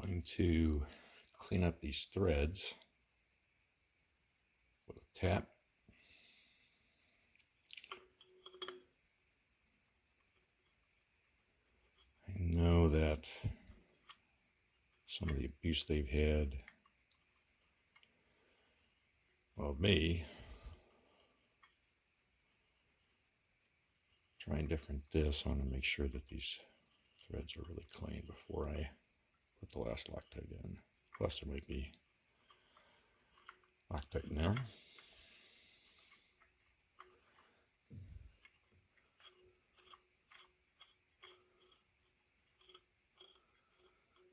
Going to clean up these threads with a tap. I know that some of the abuse they've had of me trying different discs. I want to make sure that these threads are really clean before I put the last Loctite in. Plus there might be Loctite in there.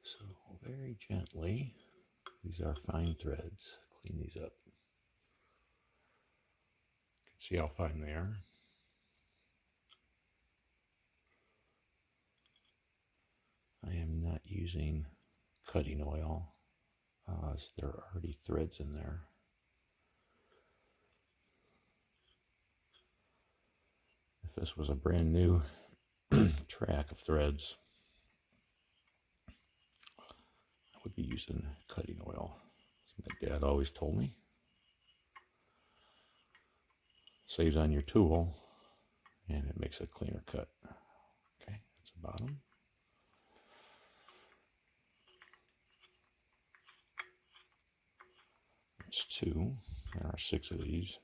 So very gently, these are fine threads, clean these up. You can see how fine they are. I am not using cutting oil, as there are already threads in there. If this was a brand new track of threads, I would be using cutting oil. As my dad always told me. Saves on your tool, and it makes a cleaner cut. Okay, that's the bottom. That's 2. There are 6 of these.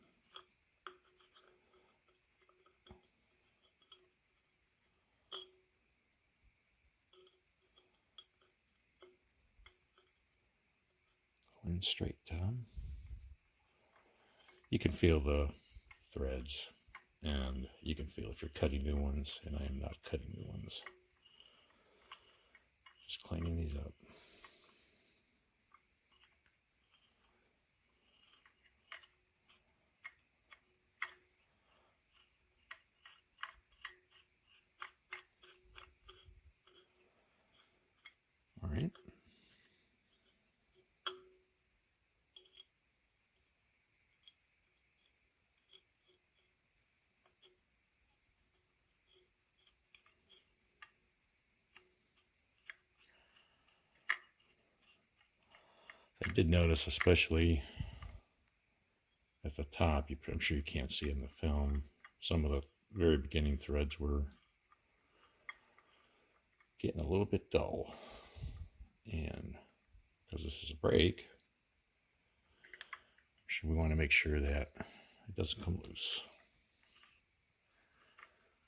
Going straight down. You can feel the threads, and you can feel if you're cutting new ones, and I am not cutting new ones. Just cleaning these up. All right. I did notice, especially at the top, I'm sure you can't see in the film, some of the very beginning threads were getting a little bit dull. And because this is a brake, we want to make sure that it doesn't come loose.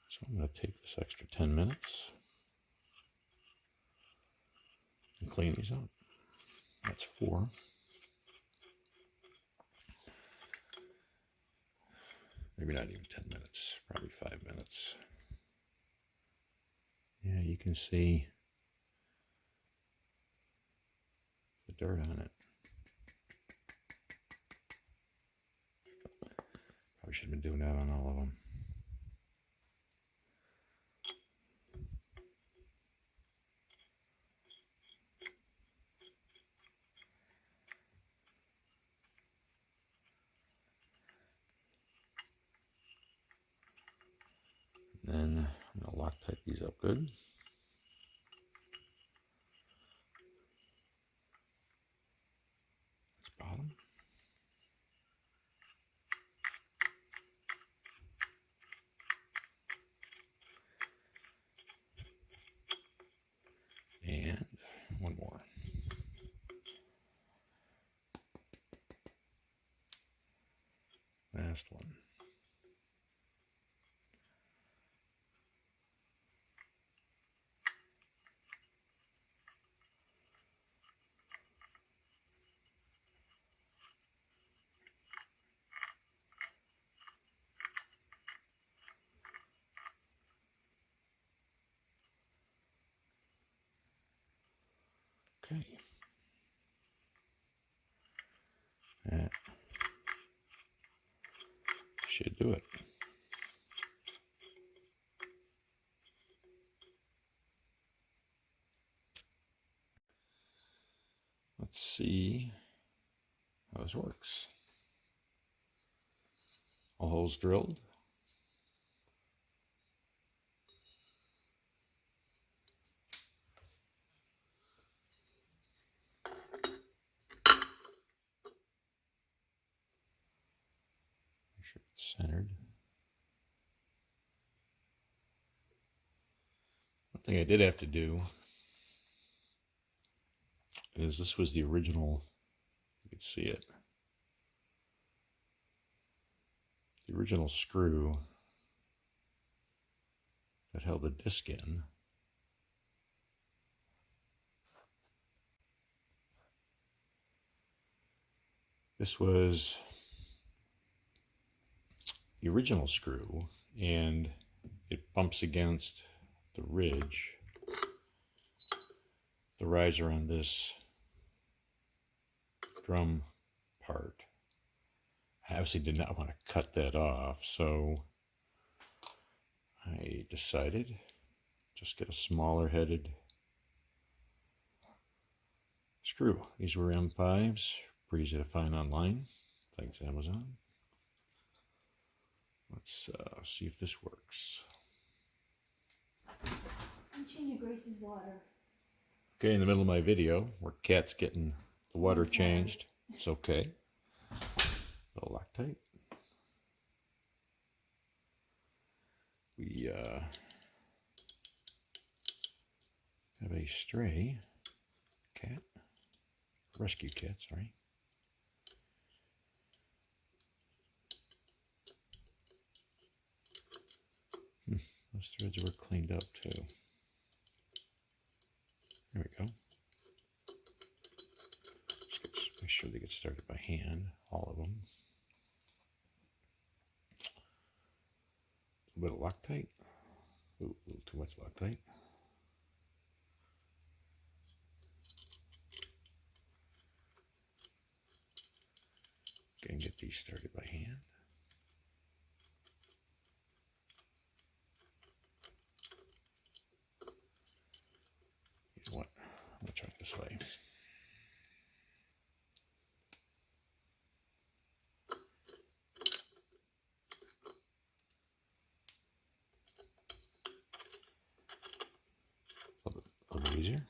So I'm going to take this extra 10 minutes and clean these up. That's 4. Maybe not even 10 minutes, probably 5 minutes. Yeah, you can see the dirt on it. Probably should have been doing that on all of them. Then I'm going to Loctite these up good. That's bottom. And one more. Last one. Okay. That should do it. Let's see how this works. All holes drilled. centered. One thing I did have to do is this was the original, you can see it, the original screw that held the disc in. This was the original screw, and it bumps against the ridge, the riser on this drum part. I obviously did not want to cut that off, so I decided just get a smaller headed screw. These were M5s, pretty easy to find online. Thanks, Amazon. Let's see if this works. I'm changing Grace's water. Okay, in the middle of my video, where Kat's getting the water changed. It's okay. Little Loctite. We have a stray cat, rescue cat, sorry. Those threads were cleaned up too. There we go. Just make sure they get started by hand, all of them. A bit of Loctite. Ooh, a little too much Loctite. Get these started by hand. You know what? I'm going to try it this way. A little easier.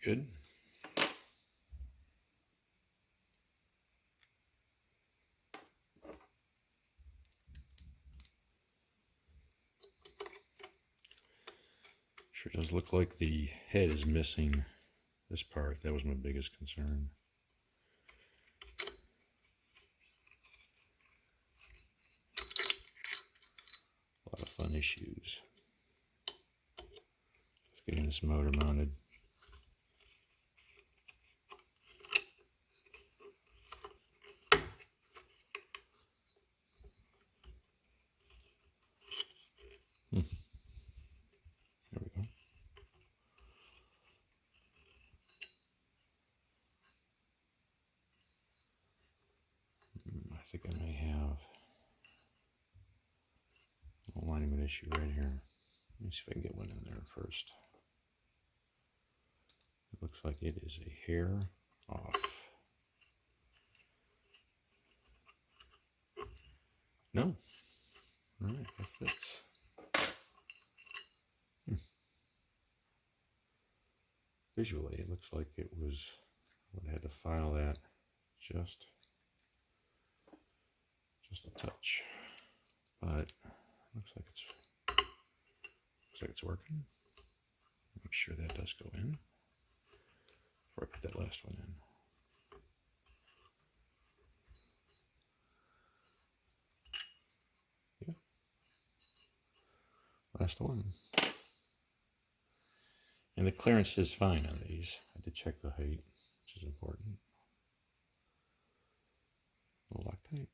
Good. Sure does look like the head is missing this part. That was my biggest concern. A lot of fun issues. Getting this motor mounted. There we go. I think I may have an alignment issue right here. Let me see if I can get one in there first. It looks like it is a hair off. No. All right, that fits. Visually, it looks like it was, I would have had to file that just a touch, but looks like it's working. Make sure that does go in before I put that last one in. Yeah, last one. And the clearance is fine on these. I did check the height, which is important. No loctite.